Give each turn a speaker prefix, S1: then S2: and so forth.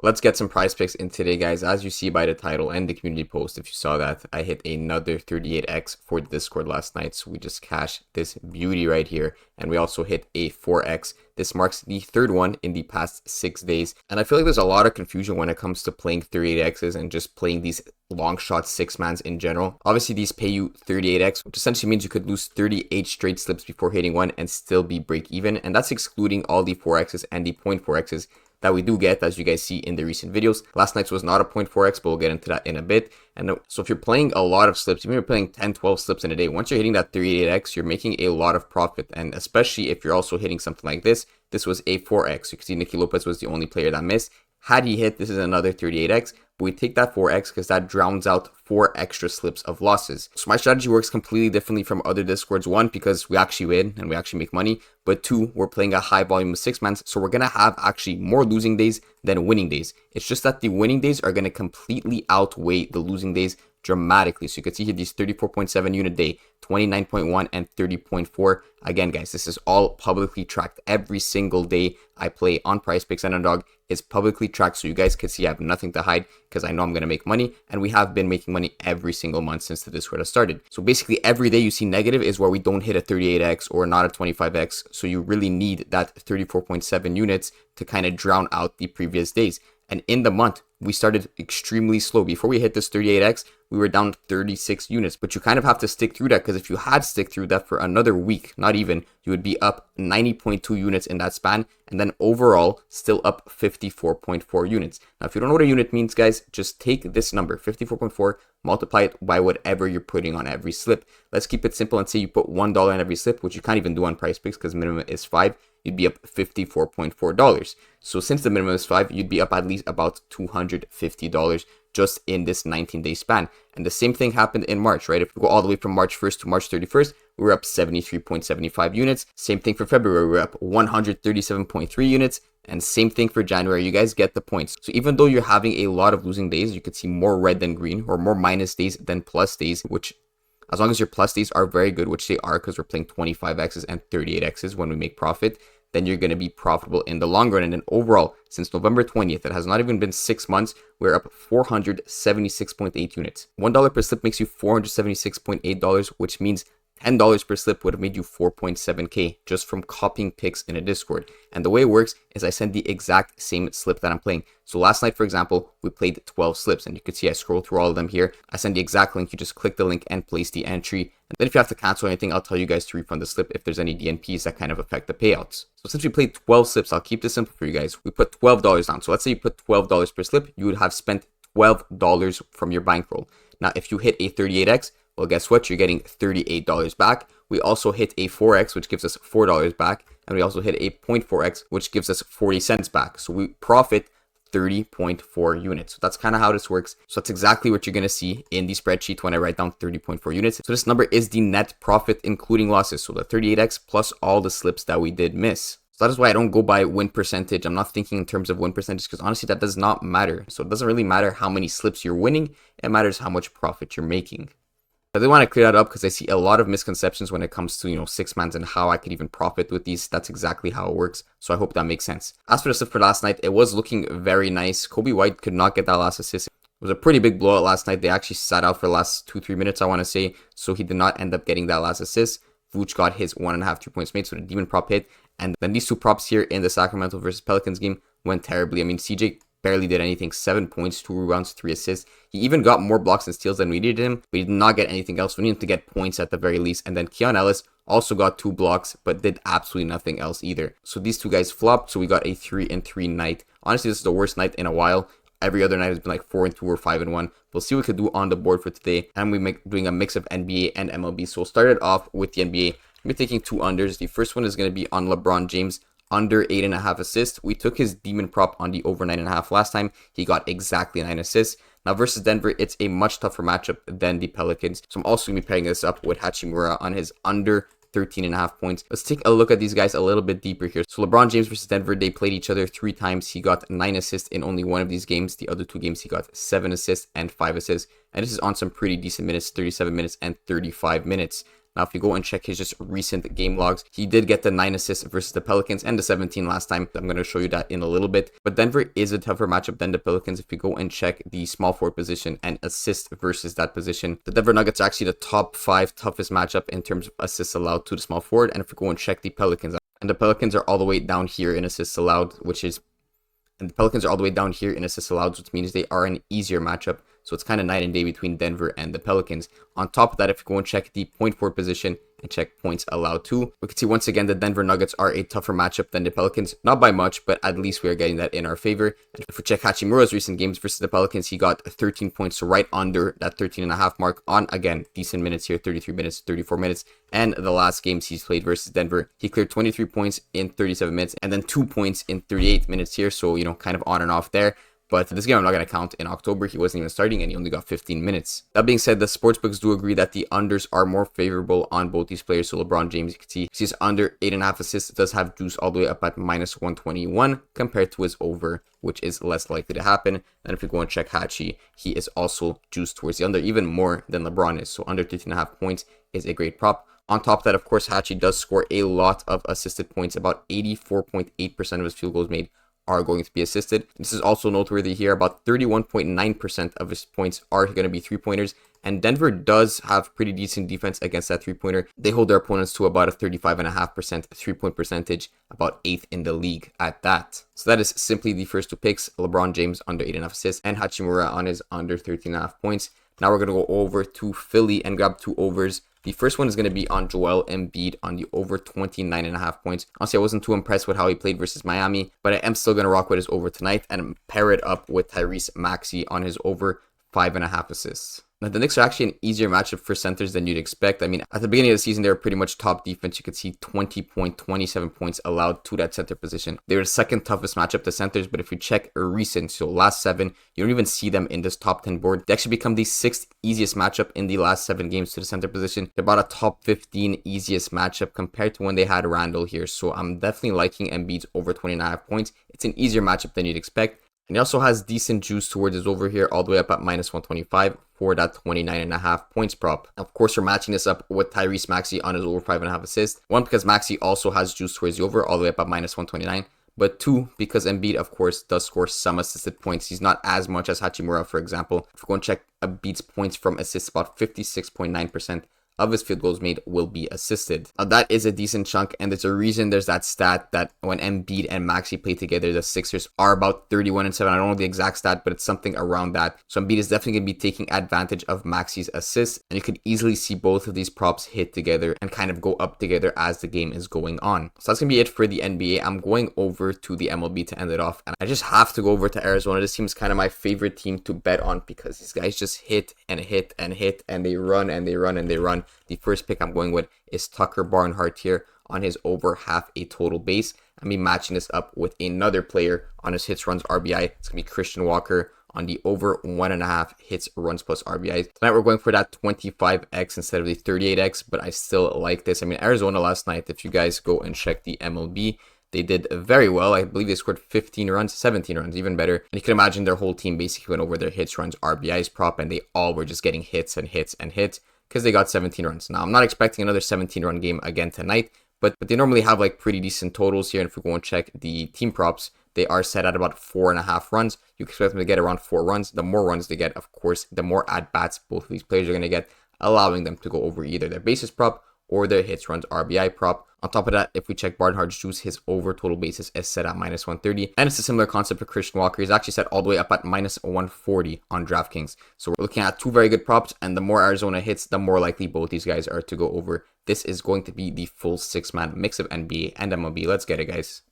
S1: Let's get some prize picks in today, guys. As you see by the title and the community post, if you saw that, I hit another 38x for the Discord last night. So we just cashed this beauty right here. And we also hit a 4x. This marks the third one in the past 6 days. And I feel like there's a lot of confusion when it comes to playing 38x's and just playing these long shot 6-mans in general. Obviously, these pay you 38x, which essentially means you could lose 38 straight slips before hitting one and still be break even. And that's excluding all the 4x's and the 0.4x's that we do get, as you guys see in the recent videos. Last night's was not a 0.4x, but we'll get into that in a bit. And so if you're playing a lot of slips, even if you're playing 10, 12 slips in a day, once you're hitting that 38x, you're making a lot of profit. And especially if you're also hitting something like this, this was a 4x. You can see Nicky Lopez was the only player that missed. Had he hit, this is another 38x, but we take that 4x because that drowns out 4 extra slips of losses. So my strategy works completely differently from other Discords. 1, because we actually win and we actually make money, but 2, we're playing a high volume of 6-mans, so we're going to have actually more losing days than winning days. It's just that the winning days are going to completely outweigh the losing days dramatically. So you can see here these 34.7 unit day, 29.1 and 30.4. Again, guys, this is all publicly tracked. Every single day I play on Prizepicks and Underdog is publicly tracked, so you guys can see I have nothing to hide because I know I'm going to make money, and we have been making money every single month since the Discord has started. So basically every day you see negative is where we don't hit a 38x or not a 25x, so you really need that 34.7 units to kind of drown out the previous days. And in the month, we started extremely slow. Before we hit this 38x, we were down 36 units. But you kind of have to stick through that, because if you had stick through that for another week, not even, you would be up 90.2 units in that span. And then overall, still up 54.4 units. Now, if you don't know what a unit means, guys, just take this number, 54.4, multiply it by whatever you're putting on every slip. Let's keep it simple and say you put $1 on every slip, which you can't even do on Prizepicks because minimum is 5. You'd be up $54.4. So since the minimum is 5, you'd be up at least about $250 just in this 19-day span. And the same thing happened in March, right? If we go all the way from March 1st to March 31st, we were up 73.75 units. Same thing for February, we were up 137.3 units. And same thing for January. You guys get the points. So even though you're having a lot of losing days, you could see more red than green, or more minus days than plus days, which as long as your plus days are very good, which they are because we're playing 25x's and 38x's when we make profit, then you're going to be profitable in the long run. And then overall, since November 20th, it has not even been 6 months, we're up 476.8 units. $1 per slip makes you $476.8, which means $10 per slip would have made you 4.7k just from copying picks in a Discord. And the way it works is I send the exact same slip that I'm playing. So last night, for example, we played 12 slips, and you can see I scroll through all of them here. I send the exact link. You just click the link and place the entry. And then if you have to cancel anything, I'll tell you guys to refund the slip if there's any DNPs that kind of affect the payouts. So since we played 12 slips, I'll keep this simple for you guys. We put $12 down. So let's say you put $12 per slip, you would have spent $12 from your bankroll. Now, if you hit a 38x, well, guess what? You're getting $38 back. We also hit a 4x, which gives us $4 back. And we also hit a 0.4x, which gives us 40 cents back. So we profit 30.4 units. So that's kind of how this works. So that's exactly what you're going to see in the spreadsheet when I write down 30.4 units. So this number is the net profit, including losses. So the 38x plus all the slips that we did miss. So that is why I don't go by win percentage. I'm not thinking in terms of win percentage, because honestly, that does not matter. So it doesn't really matter how many slips you're winning. It matters how much profit you're making. I did want to clear that up because I see a lot of misconceptions when it comes to, 6-mans and how I could even profit with these. That's exactly how it works. So I hope that makes sense. As for the slip for last night, it was looking very nice. Kobe White could not get that last assist. It was a pretty big blowout last night. They actually sat out for the last 2-3 minutes, I want to say. So he did not end up getting that last assist. Vooch got his 1.5 3-points made. So the demon prop hit. And then these two props here in the Sacramento versus Pelicans game went terribly. I mean, CJ barely did anything. 7 points, 2 rebounds, 3 assists. He even got more blocks and steals than we needed him, but he did not get anything else. We needed to get points at the very least. And then Keon Ellis also got 2 blocks, but did absolutely nothing else either. So these two guys flopped, so we got a 3-3 night. Honestly, this is the worst night in a while. Every other night has been like 4-2 or 5-1. We'll see what we could do on the board for today. And we're doing a mix of NBA and MLB. So we'll start it off with the NBA. We're taking 2 unders. The first one is going to be on LeBron James, under 8.5 assists. We took his demon prop on the over 9.5 last time. He got exactly 9 assists. Now versus Denver, it's a much tougher matchup than the Pelicans. So I'm also going to be pairing this up with Hachimura on his under 13.5 points. Let's take a look at these guys a little bit deeper here. So LeBron James versus Denver, they played each other 3 times. He got 9 assists in only one of these games. The other 2 games, he got 7 assists and 5 assists. And this is on some pretty decent minutes, 37 minutes and 35 minutes. Now, if you go and check his just recent game logs, he did get the 9 assists versus the Pelicans and the 17 last time. I'm going to show you that in a little bit. But Denver is a tougher matchup than the Pelicans. If you go and check the small forward position and assist versus that position, the Denver Nuggets are actually the top 5 toughest matchup in terms of assists allowed to the small forward. And if you go and check the Pelicans, and the Pelicans are all the way down here in assists allowed, which means they are an easier matchup. So it's kind of night and day between Denver and the Pelicans. On top of that, if you go and check the point forward position and check points allowed too, we can see once again the Denver Nuggets are a tougher matchup than the Pelicans. Not by much, but at least we are getting that in our favor. And if we check Hachimura's recent games versus the Pelicans, he got 13 points, so right under that 13.5 mark on, again, decent minutes here, 33 minutes, 34 minutes. And the last games he's played versus Denver, he cleared 23 points in 37 minutes and then 2 points in 38 minutes here. So, kind of on and off there. But this game I'm not going to count. In October, he wasn't even starting and he only got 15 minutes. That being said, the sportsbooks do agree that the unders are more favorable on both these players. So LeBron James, you can see he's under 8.5 assists. It does have juice all the way up at minus 121 compared to his over, which is less likely to happen. And if you go and check Hachi, he is also juiced towards the under, even more than LeBron is. So under 13.5 points is a great prop. On top of that, of course, Hachi does score a lot of assisted points. About 84.8% of his field goals made are going to be assisted. This is also noteworthy here. About 31.9% of his points are going to be 3-pointers. And Denver does have pretty decent defense against that 3-pointer. They hold their opponents to about a 35.5% 3-point percentage, about 8th in the league at that. So that is simply the first 2 picks. LeBron James under 8.5 assists and Hachimura on his under 13.5 points. Now we're going to go over to Philly and grab 2 overs. The first one is going to be on Joel Embiid on the over 29.5 points. Honestly, I wasn't too impressed with how he played versus Miami, but I am still going to rock with his over tonight and pair it up with Tyrese Maxey on his over 5.5 assists. Now, the Knicks are actually an easier matchup for centers than you'd expect. I mean, at the beginning of the season, they were pretty much top defense. You could see 20.27 points allowed to that center position. They were the second toughest matchup to centers, but if you check a recent, so last 7, you don't even see them in this top 10 board. They actually become the 6th easiest matchup in the last 7 games to the center position. They're about a top 15 easiest matchup compared to when they had Randall here. So I'm definitely liking Embiid's over 29.5 points. It's an easier matchup than you'd expect. And he also has decent juice towards his over here, all the way up at minus 125 for that 29.5 points prop. Of course, we're matching this up with Tyrese Maxey on his over 5.5 assists. 1, because Maxey also has juice towards the over, all the way up at minus 129. But 2, because Embiid, of course, does score some assisted points. He's not as much as Hachimura, for example. If we go and check Embiid's points from assists, about 56.9% of his field goals made will be assisted. Now, that is a decent chunk, and there's a reason there's that stat that when Embiid and Maxey play together, the Sixers are about 31-7. I don't know the exact stat, but it's something around that. So Embiid is definitely going to be taking advantage of Maxey's assists, and you could easily see both of these props hit together and kind of go up together as the game is going on. So that's going to be it for the NBA. I'm going over to the MLB to end it off, and I just have to go over to Arizona. This team is kind of my favorite team to bet on because these guys just hit and hit and hit, and they run and they run and they run. The first pick I'm going with is Tucker Barnhart here on his over half a total base. I'm be matching this up with another player on his hits, runs, RBI. It's going to be Christian Walker on the over 1.5 hits, runs plus RBI. Tonight we're going for that 25x instead of the 38x, but I still like this. I mean, Arizona last night, if you guys go and check the MLB, they did very well. I believe they scored 15 runs, 17 runs, even better. And you can imagine their whole team basically went over their hits, runs, RBIs prop, and they all were just getting hits and hits and hits because they got 17 runs. Now, I'm not expecting another 17-run game again tonight, but they normally have like pretty decent totals here. And if we go and check the team props, they are set at about 4.5 runs. You can expect them to get around 4 runs. The more runs they get, of course, the more at-bats both of these players are going to get, allowing them to go over either their bases prop or their hits, runs, RBI prop. On top of that, if we check Barnhart's juice, his over total basis is set at minus 130. And it's a similar concept for Christian Walker. He's actually set all the way up at minus 140 on DraftKings. So we're looking at 2 very good props, and the more Arizona hits, the more likely both these guys are to go over. This is going to be the full 6-man mix of NBA and MLB. Let's get it, guys.